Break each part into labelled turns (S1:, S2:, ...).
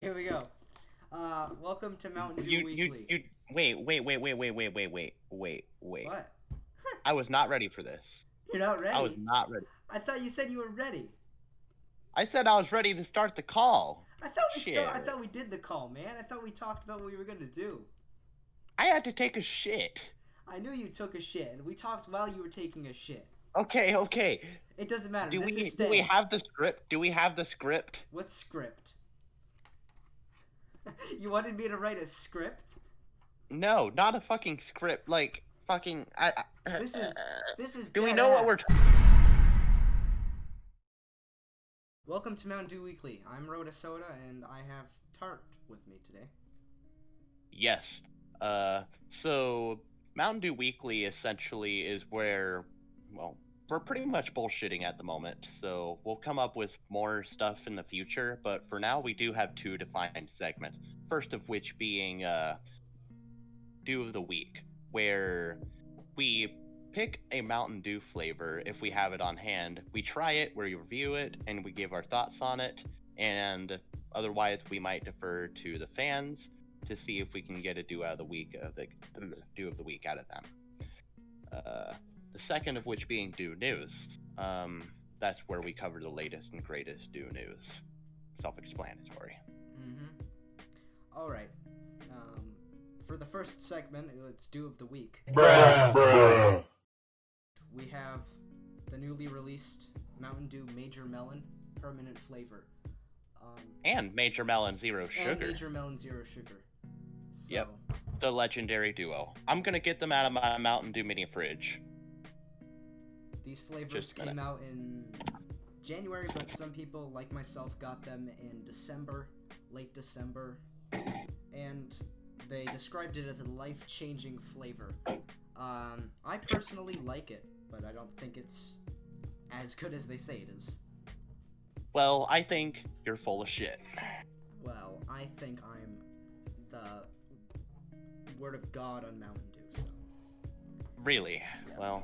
S1: Here we go. Welcome to Mountain Dew Weekly.
S2: Wait.
S1: What?
S2: I was not ready for this.
S1: You're not
S2: I was
S1: ready?
S2: not ready.
S1: I thought you said you were ready.
S2: I said I was ready to start the call.
S1: I
S2: Shit.
S1: thought we did the call, man. I thought we talked about what we were gonna do.
S2: I had to take a shit.
S1: I knew you took a shit, and we talked while you were taking a shit.
S2: Okay.
S1: It doesn't matter.
S2: Do
S1: This
S2: we
S1: is
S2: do we
S1: staying.
S2: have the script? Do we have the script?
S1: What script? You wanted me to write a script?
S2: No, not a fucking script. Like fucking.
S1: This is.
S2: Do we
S1: dead
S2: know what
S1: ass. Welcome to Mountain Dew Weekly. I'm RodaSoda, and I have Tartt with me today.
S2: Yes. So Mountain Dew Weekly essentially is where, well, we're pretty much bullshitting at the moment. So we'll come up with more stuff in the future, but for now we do have two defined segments. First of which being Dew of the Week, where we pick a Mountain Dew flavor if we have it on hand. We try it, we review it, and we give our thoughts on it. And otherwise, we might defer to the fans to see if we can get a Dew out of the week, Dew of the Week out of them. The second of which being Dew News. That's where we cover the latest and greatest Dew news. Self-explanatory.
S1: All right. For the first segment, it's Dew of the Week.
S3: Bruh.
S1: We have the newly released Mountain Dew Major Melon permanent flavor.
S2: And Major Melon Zero Sugar.
S1: And Major Melon Zero Sugar. So,
S2: Yep. The legendary duo. I'm gonna get them out of my Mountain Dew mini fridge.
S1: These flavors came out in January, but some people, like myself, got them in December, late December, and they described it as a life-changing flavor. I personally like it, but I don't think it's as good as they say it is.
S2: Well, I think you're full of shit.
S1: Well, I think I'm the word of God on Mountain Dew, so.
S2: Really?
S1: Yeah.
S2: Well,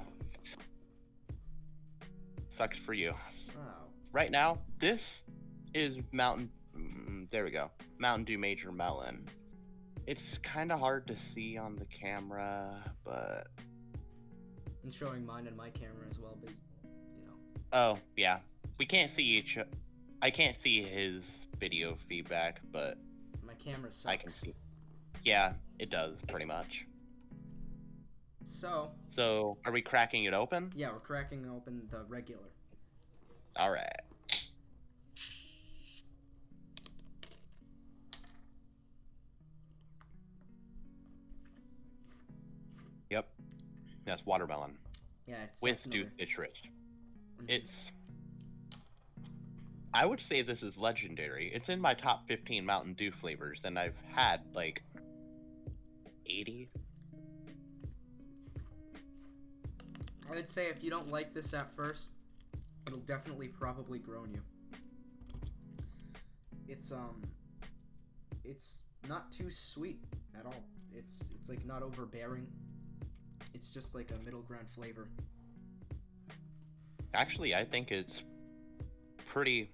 S2: sucks for you.
S1: Oh.
S2: Right now, this is there we go. Mountain Dew Major Melon. It's kind of hard to see on the camera, but...
S1: I'm showing mine on my camera as well, but, you know.
S2: Oh, yeah. We can't see I can't see his video feedback, but...
S1: My camera sucks.
S2: I can see. Yeah, it does, pretty much.
S1: So,
S2: are we cracking it open?
S1: yeah, we're cracking open the regular.
S2: Alright. Yep. That's watermelon.
S1: Yeah, it's
S2: With
S1: definitely...
S2: Dew citrus. It's... I would say this is legendary. It's in my top 15 Mountain Dew flavors, and I've had, like, 80.
S1: I would say if you don't like this at first, it'll definitely probably grow on you. It's not too sweet at all. It's like not overbearing. It's just like a middle ground flavor.
S2: Actually, I think it's pretty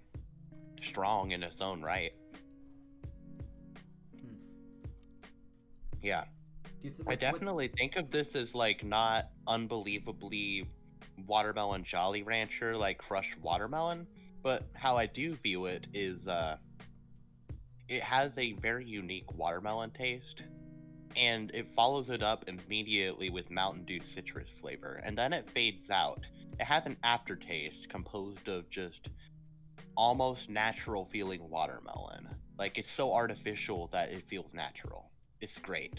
S2: strong in its own right. Yeah. I definitely think of this as, like, not unbelievably watermelon Jolly Rancher, like crushed watermelon, but how I do view it is, it has a very unique watermelon taste, and it follows it up immediately with Mountain Dew citrus flavor, and then it fades out. It has an aftertaste composed of just almost natural feeling watermelon. Like, it's so artificial that it feels natural. It's great.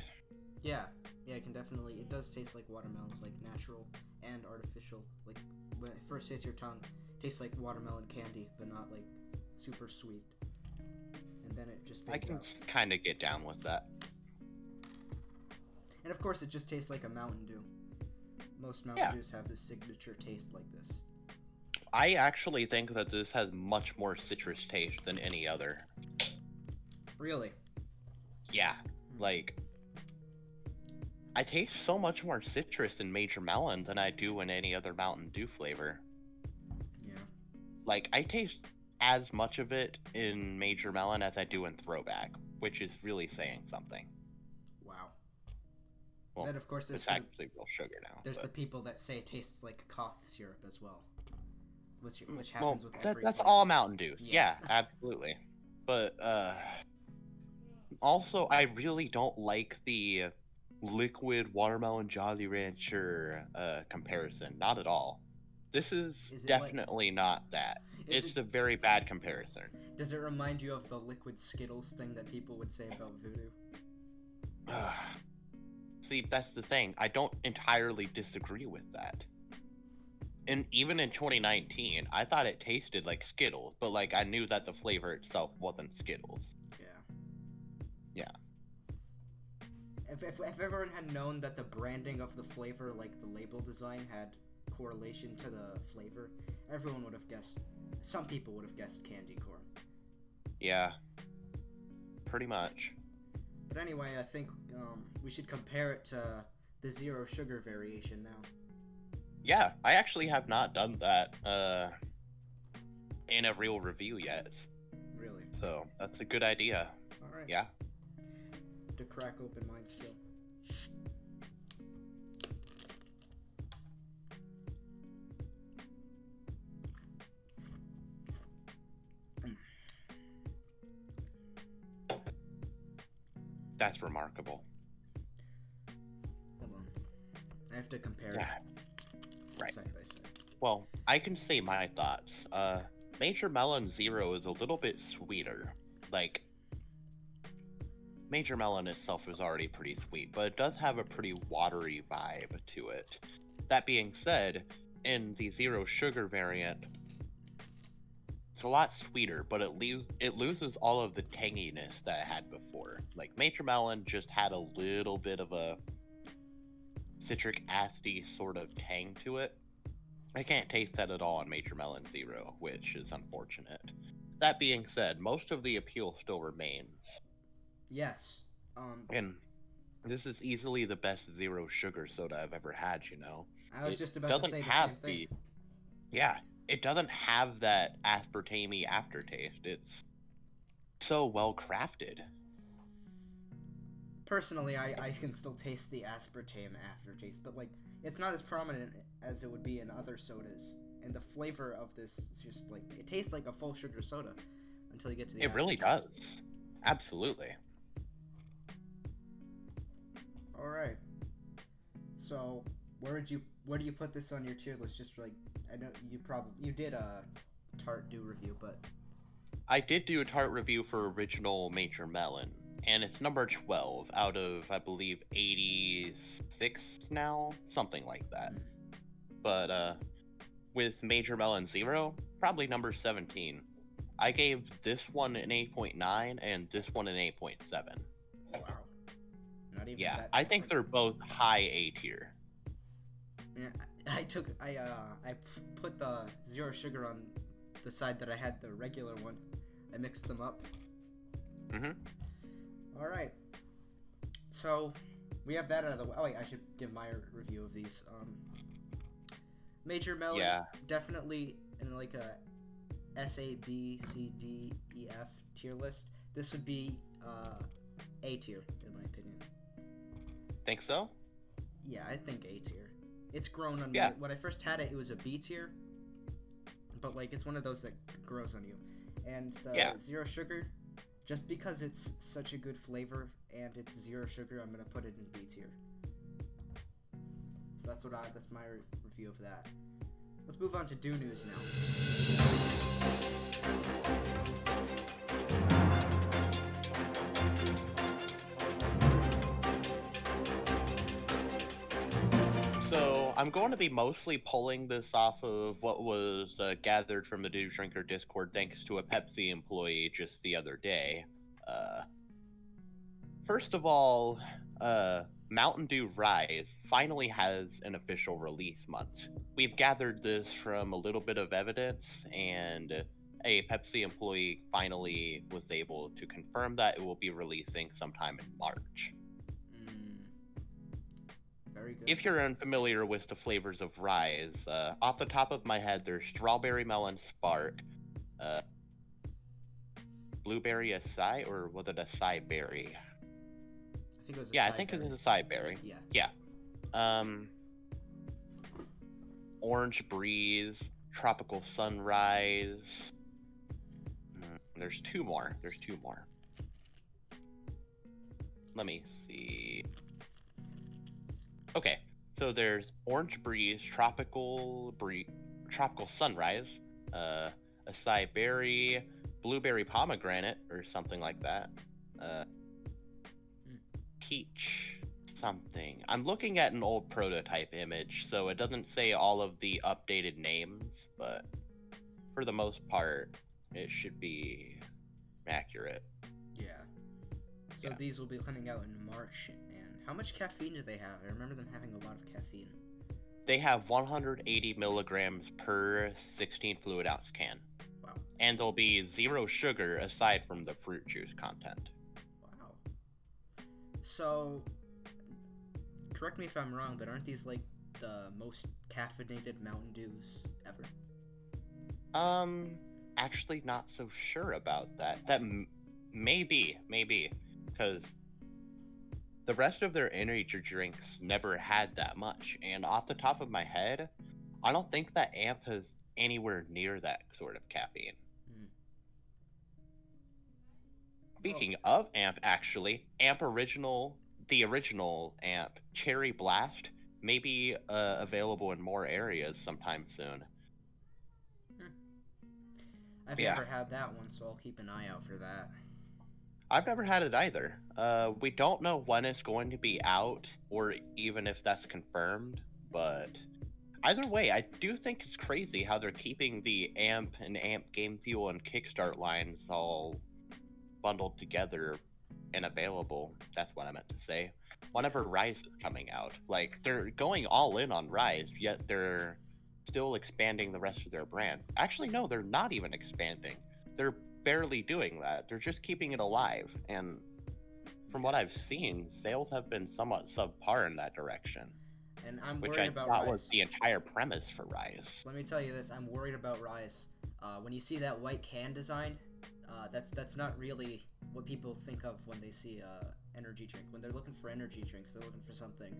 S1: Yeah, it can definitely, it does taste like watermelon. It's like natural and artificial. Like, when it first hits your tongue, it tastes like watermelon candy, but not like super sweet. And then it just fades out.
S2: I can kind of get down with that.
S1: And of course, it just tastes like a Mountain Dew. Most Mountain Dews have this signature taste like this.
S2: I actually think that this has much more citrus taste than any other.
S1: Really?
S2: Yeah, like... I taste so much more citrus in Major Melon than I do in any other Mountain Dew flavor.
S1: Yeah.
S2: Like, I taste as much of it in Major Melon as I do in Throwback, which is really saying something.
S1: Wow.
S2: Well,
S1: Then of course
S2: it's actually real sugar now.
S1: There's
S2: but...
S1: the people that say it tastes like cough syrup as well, which happens with every.
S2: That's
S1: flavor.
S2: all Mountain Dew. Yeah, absolutely. But also, I really don't like the liquid watermelon Jolly Rancher comparison. Not at all. This is definitely not that. It's a very bad comparison.
S1: Does it remind you of the liquid Skittles thing that people would say about Voodoo?
S2: See, that's the thing. I don't entirely disagree with that. And even in 2019, I thought it tasted like Skittles, but like I knew that the flavor itself wasn't Skittles. Yeah.
S1: If everyone had known that the branding of the flavor, like the label design, had correlation to the flavor, everyone would have guessed. Some people would have guessed candy corn.
S2: Yeah. Pretty much.
S1: But anyway, I think we should compare it to the zero sugar variation now.
S2: Yeah, I actually have not done that in a real review yet.
S1: Really?
S2: So that's a good idea.
S1: All right.
S2: Yeah.
S1: To crack open mine still.
S2: That's remarkable.
S1: Hold on. I have to compare
S2: right.
S1: side by side.
S2: Well, I can say my thoughts. Major Melon Zero is a little bit sweeter. Like, Major Melon itself is already pretty sweet, but it does have a pretty watery vibe to it. That being said, in the zero sugar variant, it's a lot sweeter, but it loses all of the tanginess that it had before. Like, Major Melon just had a little bit of a citric acidy sort of tang to it. I can't taste that at all on Major Melon Zero, which is unfortunate. That being said, most of the appeal still remains.
S1: Yes.
S2: And this is easily the best zero sugar soda I've ever had, you know?
S1: I was just about to say the same thing.
S2: Yeah, it doesn't have that aspartame aftertaste. It's so well crafted.
S1: Personally, I can still taste the aspartame aftertaste, but like it's not as prominent as it would be in other sodas. And the flavor of this is just like it tastes like a full sugar soda until you get to the
S2: It really does. Absolutely.
S1: All right. So, where do you put this on your tier list? Just like I know you did a Tartt Dew review, but
S2: I did do a Tartt review for original Major Melon, and it's number 12 out of I believe 86 now, something like that. But with Major Melon Zero, probably number 17. I gave this one an 8.9 and this one an 8.7.
S1: Wow. Not even
S2: yeah,
S1: that
S2: I think they're both high A tier.
S1: Yeah, I put the zero sugar on the side that I had the regular one. I mixed them up. All right. So we have that out of the way. Oh wait, I should give my review of these. Major Melon, definitely in like a S, A, B, C, D, E, F tier list. This would be A tier in my opinion.
S2: Think so?
S1: Yeah, I think A tier. It's grown on me. When I first had it, it was a B tier. But like it's one of those that grows on you. And the zero sugar, just because it's such a good flavor and it's zero sugar, I'm gonna put it in B tier. So that's my review of that. Let's move on to Dew News now.
S2: So I'm going to be mostly pulling this off of what was gathered from the Dew Drinker Discord thanks to a Pepsi employee just the other day. First of all, Mountain Dew Rise finally has an official release month. We've gathered this from a little bit of evidence, and a Pepsi employee finally was able to confirm that it will be releasing sometime in March.
S1: Very good.
S2: If you're unfamiliar with the flavors of Rise, off the top of my head, there's Strawberry Melon Spark, blueberry acai, or was it acai berry?
S1: I think it was a
S2: Yeah, I think it was acai berry.
S1: Yeah.
S2: Yeah. Orange breeze, tropical sunrise. There's two more. Let me see. Okay, so there's orange breeze, tropical sunrise, acai berry, blueberry pomegranate, or something like that. Peach something. I'm looking at an old prototype image, so it doesn't say all of the updated names, but for the most part, it should be accurate.
S1: Yeah. So these will be coming out in March. And how much caffeine do they have? I remember them having a lot of caffeine.
S2: They have 180 milligrams per 16 fluid ounce can.
S1: Wow.
S2: And there'll be 0 sugar aside from the fruit juice content.
S1: Wow. So, correct me if I'm wrong, but aren't these like the most caffeinated Mountain Dews ever?
S2: Actually not so sure about that. That maybe, because the rest of their energy drinks never had that much. And off the top of my head, I don't think that Amp has anywhere near that sort of caffeine. Speaking of Amp, actually, the original Amp, Cherry Blast, may be available in more areas sometime soon.
S1: I've never had that one, so I'll keep an eye out for that.
S2: I've never had it either. We don't know when it's going to be out, or even if that's confirmed, but either way, I do think it's crazy how they're keeping the Amp and Amp Game Fuel and Kickstart lines all bundled together and available. That's what I meant to say. Whenever Rise is coming out, like, they're going all in on Rise, yet they're still expanding the rest of their brand. Actually, no, they're not even expanding. They're barely doing that. They're just keeping it alive. And from what I've seen, sales have been somewhat subpar in that direction.
S1: And I'm worried about Rise.
S2: Which I thought was the entire premise for Rise.
S1: Let me tell you this, I'm worried about Rise. When you see that white can design, that's not really what people think of when they see energy drink. When they're looking for energy drinks, they're looking for something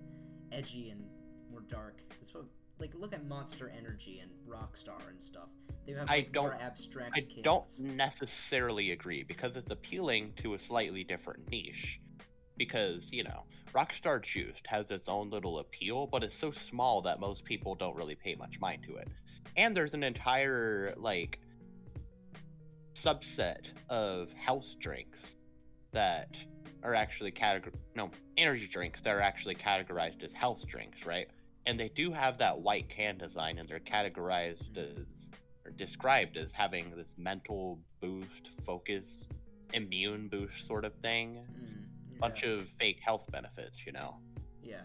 S1: edgy and more dark. That's what, like, look at Monster Energy and Rockstar and stuff. They have more abstract cans.
S2: I don't necessarily agree, because it's appealing to a slightly different niche. Because, you know, Rockstar Juiced has its own little appeal, but it's so small that most people don't really pay much mind to it. And there's an entire, like, subset of health drinks that are actually energy drinks that are actually categorized as health drinks, right? And they do have that white can design, and they're categorized as, or described as, having this mental boost, focus, immune boost sort of thing. Bunch of fake health benefits, you know?
S1: Yeah.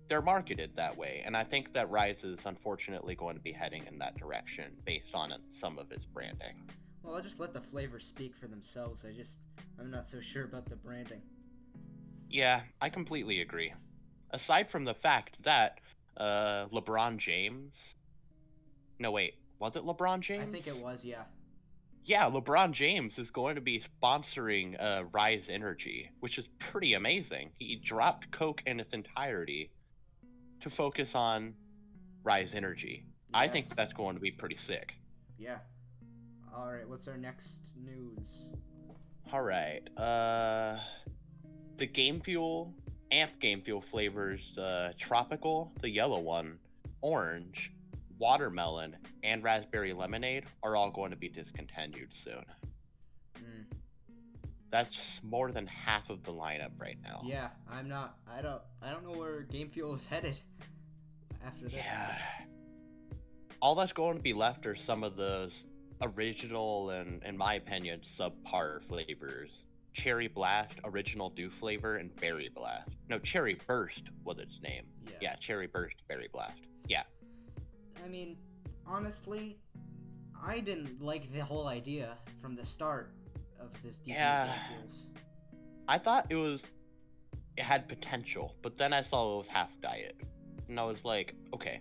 S2: They're marketed that way, and I think that Rise is unfortunately going to be heading in that direction based on some of its branding.
S1: Well, I'll just let the flavors speak for themselves. I'm not so sure about the branding.
S2: Yeah, I completely agree. Aside from the fact that LeBron James... No, wait. Was it LeBron James?
S1: I think it was, yeah.
S2: Yeah, LeBron James is going to be sponsoring Rise Energy, which is pretty amazing. He dropped Coke in its entirety to focus on Rise Energy. Yes. I think that's going to be pretty sick.
S1: Yeah. All right, what's our next news?
S2: All right. The Game Fuel, Amp Game Fuel flavors, Tropical, the yellow one, Orange, Watermelon, and Raspberry Lemonade are all going to be discontinued soon. That's more than half of the lineup right now.
S1: Yeah, I don't know where Game Fuel is headed after this.
S2: Yeah. All that's going to be left are some of those original and, in my opinion, subpar flavors. Cherry Blast, Original Dew flavor, and Berry Blast. No, Cherry Burst was its name. Yeah, Cherry Burst, Berry Blast. Yeah.
S1: I mean, honestly, I didn't like the whole idea from the start of these new Game Fuels.
S2: I thought it had potential, but then I saw it was half diet. And I was like, okay.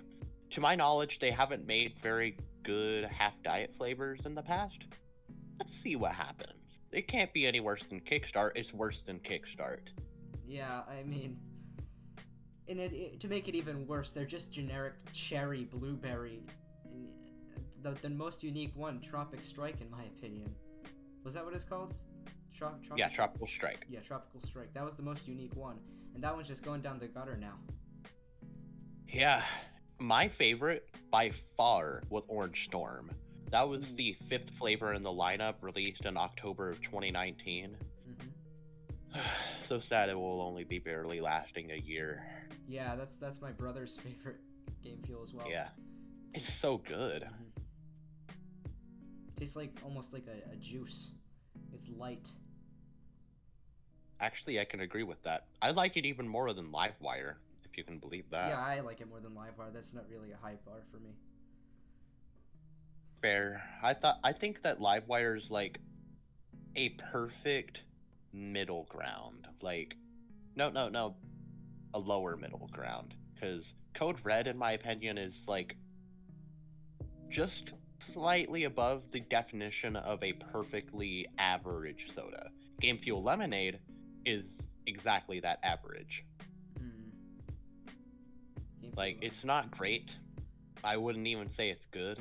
S2: To my knowledge, they haven't made very good half diet flavors in the past. let's see what happens. It can't be any worse than Kickstart. It's worse than Kickstart.
S1: Yeah, I mean, and to make it even worse, they're just generic cherry blueberry. The most unique one, Tropic Strike, in my opinion. Was that what it's called?
S2: Yeah, Tropical Strike.
S1: Yeah, Tropical Strike. That was the most unique one, and that one's just going down the gutter now.
S2: Yeah, my favorite by far was Orange Storm. That was the 5th flavor in the lineup, released in October of 2019. So sad it will only be barely lasting a year.
S1: Yeah, that's my brother's favorite game fuel as well.
S2: Yeah, it's so good.
S1: Tastes like almost like a juice. It's light.
S2: Actually, I can agree with that. I like it even more than Livewire, if you can believe that.
S1: Yeah, I like it more than Livewire. That's not really a high bar for me.
S2: Fair. I think that Livewire is like a perfect middle ground. Like, no, a lower middle ground. Because Code Red, in my opinion, is like just slightly above the definition of a perfectly average soda. Game Fuel Lemonade is exactly that average. Like, it's not great. I wouldn't even say it's good.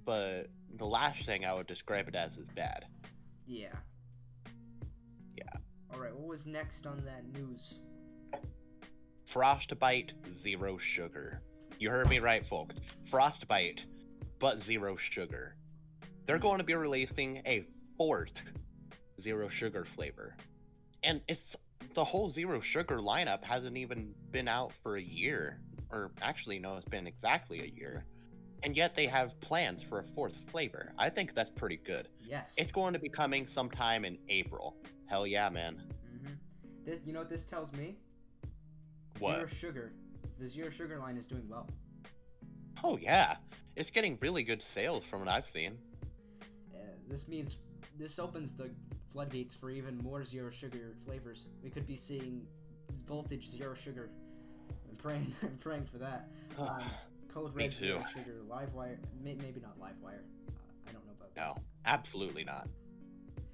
S2: But the last thing I would describe it as is bad.
S1: Yeah. Alright, what was next on that news?
S2: Frostbite Zero Sugar. You heard me right, folks. Frostbite, but zero sugar. They're going to be releasing a 4th zero sugar flavor. And it's the whole zero sugar lineup hasn't even been out for a year. Or actually, no, it's been exactly a year. And yet they have plans for a 4th flavor. I think that's pretty good.
S1: Yes.
S2: It's going to be coming sometime in April. Hell yeah, man.
S1: You know what this tells me?
S2: What?
S1: Zero sugar. The zero sugar line is doing well.
S2: Oh yeah, it's getting really good sales from what I've seen.
S1: This means this opens the floodgates for even more zero sugar flavors. We could be seeing Voltage zero sugar. I'm praying for that. Code Red zero sugar, Livewire, maybe not Livewire. I don't know about that.
S2: No, absolutely not.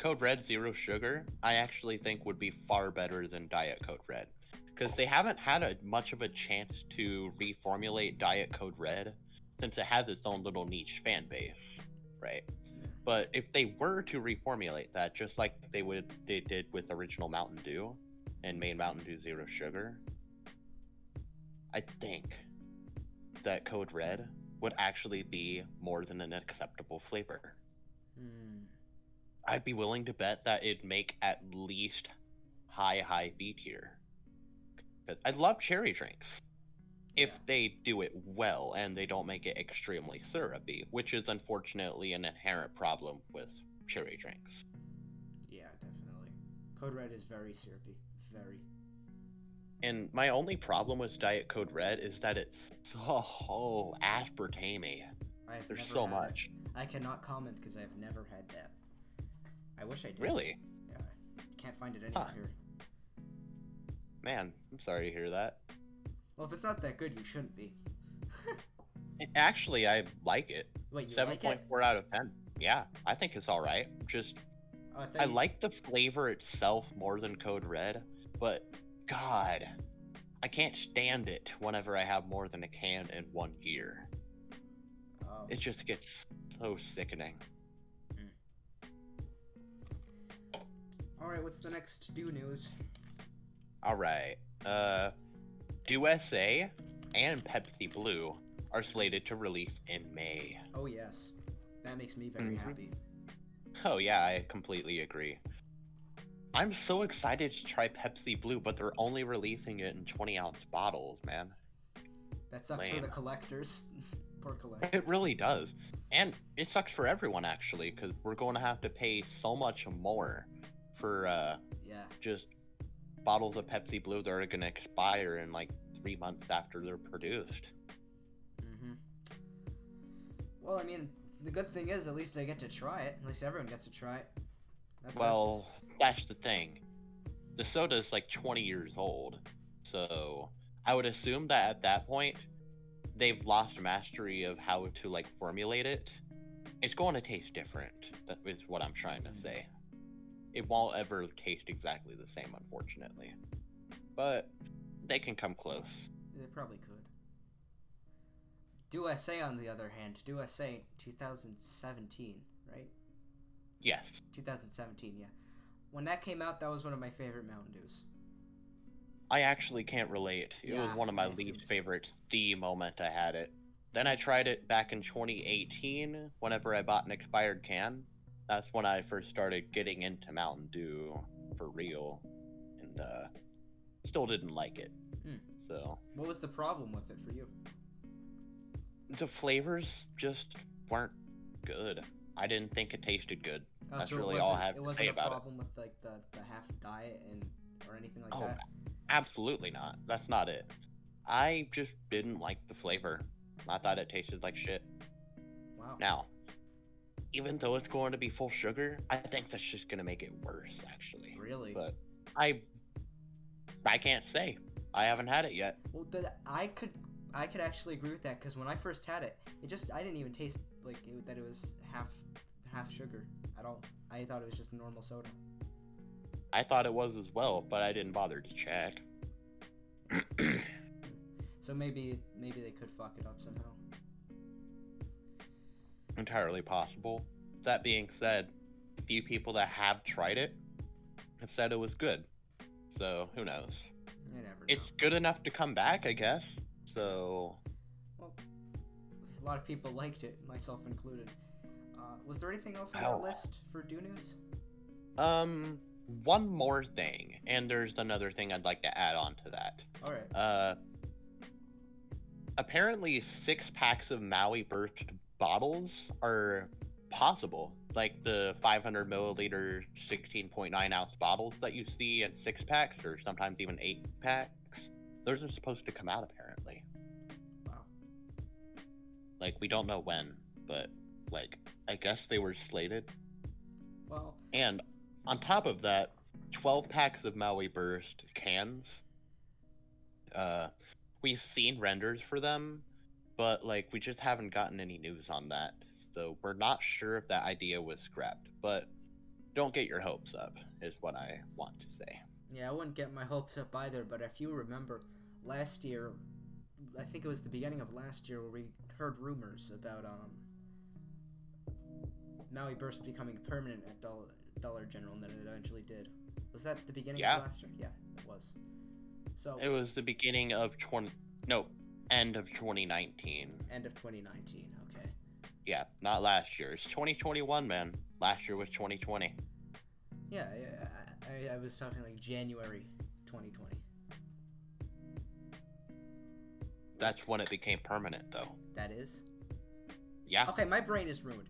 S2: Code Red Zero Sugar, I actually think would be far better than Diet Code Red. Because they haven't had much of a chance to reformulate Diet Code Red since it has its own little niche fan base, right?
S1: Yeah.
S2: But if they were to reformulate that, just like they did with original Mountain Dew and made Mountain Dew Zero Sugar, I think that Code Red would actually be more than an acceptable flavor. I'd be willing to bet that it'd make at least high B tier. I love cherry drinks. If they do it well and they don't make it extremely syrupy, which is unfortunately an inherent problem with cherry drinks.
S1: Yeah, definitely. Code Red is very syrupy. Very.
S2: And my only problem with Diet Code Red is that it's so aspartame. There's so much.
S1: I cannot comment because I've never had that. I wish I did.
S2: Really?
S1: Yeah. Can't find it anywhere here.
S2: Man, I'm sorry to hear that.
S1: Well, if it's not that good, you shouldn't be.
S2: Actually, I like it.
S1: Wait, you
S2: 7.4
S1: like it?
S2: out of 10. Yeah, I think it's all right. Just, I like the flavor itself more than Code Red, but God, I can't stand it whenever I have more than a can in 1 year.
S1: Oh.
S2: It just gets so sickening.
S1: Alright, what's the next Dew news?
S2: Alright, Dew SA and Pepsi Blue are slated to release in May.
S1: Oh yes, that makes me very happy.
S2: Oh yeah, I completely agree. I'm so excited to try Pepsi Blue, but they're only releasing it in 20-ounce bottles, man.
S1: That sucks for the collectors. Poor collectors.
S2: It really does. And it sucks for everyone, actually, because we're going to have to pay so much more for just bottles of Pepsi Blue that are going to expire in like 3 months after they're produced.
S1: Well, I mean, the good thing is at least I get to try it. At least everyone gets to try it.
S2: That's the thing. The soda is like 20 years old, so I would assume that at that point they've lost mastery of how to like formulate it, it's going to taste different. That is what I'm trying to say. It won't ever taste exactly the same, unfortunately. But they can come close.
S1: They probably could. Dew SA, on the other hand, Dew SA 2017, right?
S2: Yes.
S1: 2017, yeah. When that came out, that was one of my favorite Mountain Dews.
S2: I actually can't relate. It was one of my least favorites the moment I had it. Then I tried it back in 2018 whenever I bought an expired can. That's when I first started getting into Mountain Dew for real. And still didn't like it. So
S1: what was the problem with it for you?
S2: The flavors just weren't good. I didn't think it tasted good. That's really all I have to say about it.
S1: It wasn't a problem with like the half diet or anything like that?
S2: Absolutely not. That's not it. I just didn't like the flavor. I thought it tasted like shit.
S1: Wow.
S2: Now, even though it's going to be full sugar, I think that's just going to make it worse, actually.
S1: Really?
S2: But I can't say. I haven't had it yet.
S1: Well, I could actually agree with that, because when I first had it, I didn't even taste like that it was half sugar at all. I thought it was just a normal soda.
S2: I thought it was as well, but I didn't bother to check.
S1: So maybe they could fuck it up somehow.
S2: Entirely possible. That being said, a few people that have tried it have said it was good. So who knows?
S1: You never know.
S2: It's good enough to come back, I guess. So.
S1: Well, a lot of people liked it, myself included. Was there anything else on that list for Dew News?
S2: One more thing, and there's another thing I'd like to add on to that.
S1: All right.
S2: Apparently 6 packs of Maui Burst bottles are possible, like the 500 milliliter 16.9 ounce bottles that you see in 6 packs, or sometimes even 8 packs. Those are supposed to come out, apparently.
S1: Wow.
S2: Like, we don't know when, but like, I guess they were slated.
S1: Well.
S2: And on top of that, 12 packs of Maui Burst cans. We've seen renders for them, but like, we just haven't gotten any news on that. So we're not sure if that idea was scrapped, but don't get your hopes up, is what I want to say.
S1: Yeah, I wouldn't get my hopes up either, but if you remember, last year, I think it was the beginning of last year, where we heard rumors about Maui Burst becoming permanent at Dollar General, and then it eventually did. Was that the beginning of last year? Yeah, it was. So
S2: it was the beginning of end of 2019.
S1: End of 2019, okay.
S2: Yeah, not last year. It's 2021, man. Last year was 2020.
S1: Yeah, I was talking like January 2020.
S2: That's when it became permanent, though.
S1: That is?
S2: Yeah.
S1: Okay, my brain is ruined.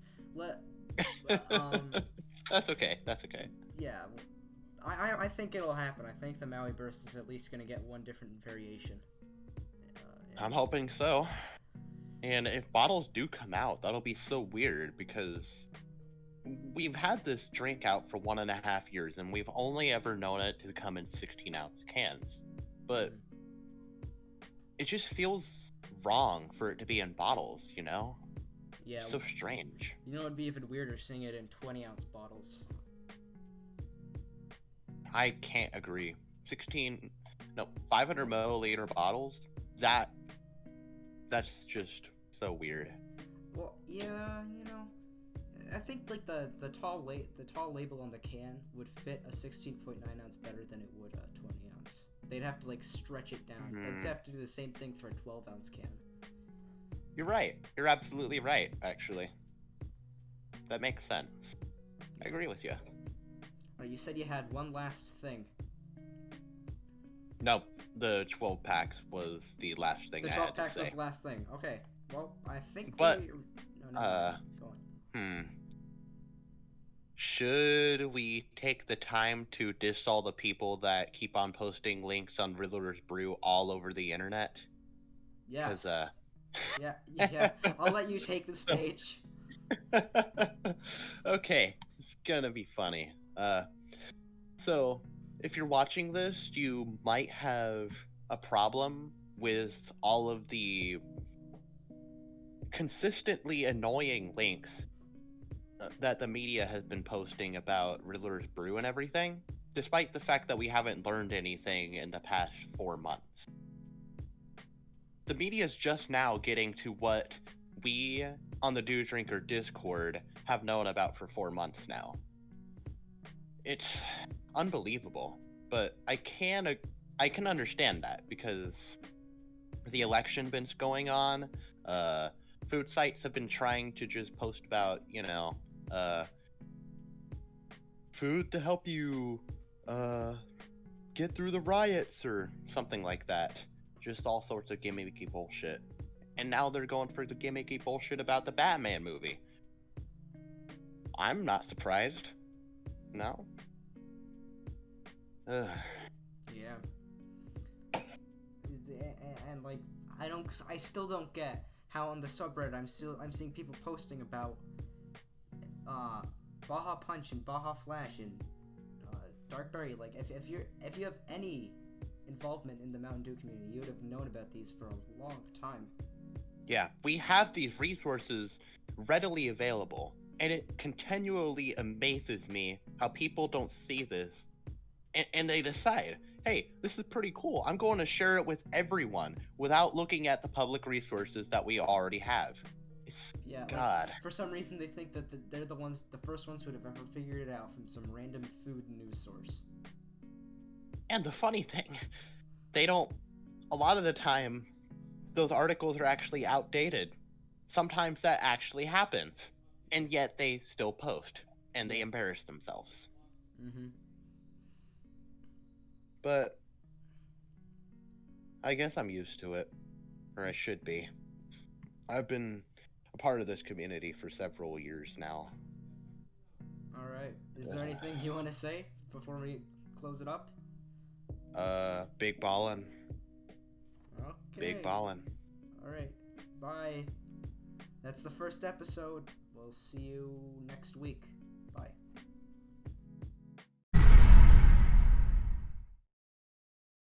S2: That's okay. That's okay.
S1: Yeah, I think it'll happen. I think the Maui Burst is at least going to get one different variation.
S2: I'm hoping so. And if bottles do come out, that'll be so weird, because we've had this drink out for 1.5 years, and we've only ever known it to come in 16-ounce cans. But it just feels wrong for it to be in bottles, you know?
S1: Yeah.
S2: So strange.
S1: You know, it'd be even weirder seeing it in 20-ounce bottles.
S2: I can't agree. 500 milliliter bottles? That's just so weird.
S1: Well, yeah, you know, I think like the tall label on the can would fit a 16.9 ounce better than it would a 20 ounce. They'd have to like stretch it down. They'd have to do the same thing for a 12 ounce can.
S2: You're right. You're absolutely right, actually. That makes sense. I agree with you.
S1: You said you had one last thing.
S2: No, the 12 packs was the last thing I had to say.
S1: The 12 packs was the last thing. Okay. Well, I think go on.
S2: Should we take the time to diss all the people that keep on posting links on Riddler's Brew all over the internet?
S1: Yes. Yeah. I'll let you take the stage.
S2: Okay. It's gonna be funny. So, if you're watching this, you might have a problem with all of the consistently annoying links that the media has been posting about Riddler's Brew and everything, despite the fact that we haven't learned anything in the past 4 months. The media is just now getting to what we on the Dew Drinker Discord have known about for 4 months now. It's unbelievable, but I can understand that because the election been going on. Food sites have been trying to just post about, food to help you get through the riots or something like that. Just all sorts of gimmicky bullshit. And now they're going for the gimmicky bullshit about the Batman movie. I'm not surprised. No. Ugh.
S1: Yeah. And like, I still don't get how on the subreddit I'm seeing people posting about Baja Punch and Baja Flash and Dark Berry. Like, if you have any involvement in the Mountain Dew community, you would have known about these for a long time.
S2: Yeah, we have these resources readily available, and it continually amazes me how people don't see this, and they decide, hey, this is pretty cool. I'm going to share it with everyone without looking at the public resources that we already have.
S1: Yeah,
S2: God.
S1: Like, for some reason they think that they're the first ones who would have ever figured it out from some random food news source.
S2: And the funny thing, a lot of the time, those articles are actually outdated. Sometimes that actually happens, and yet they still post, and they embarrass themselves.
S1: Mm-hmm.
S2: But I guess I'm used to it, or I should be. I've been a part of this community for several years now.
S1: All right. Is there anything you want to say before we close it up?
S2: Big ballin'.
S1: Okay.
S2: Big ballin'.
S1: All right. Bye. That's the first episode. We'll see you next week.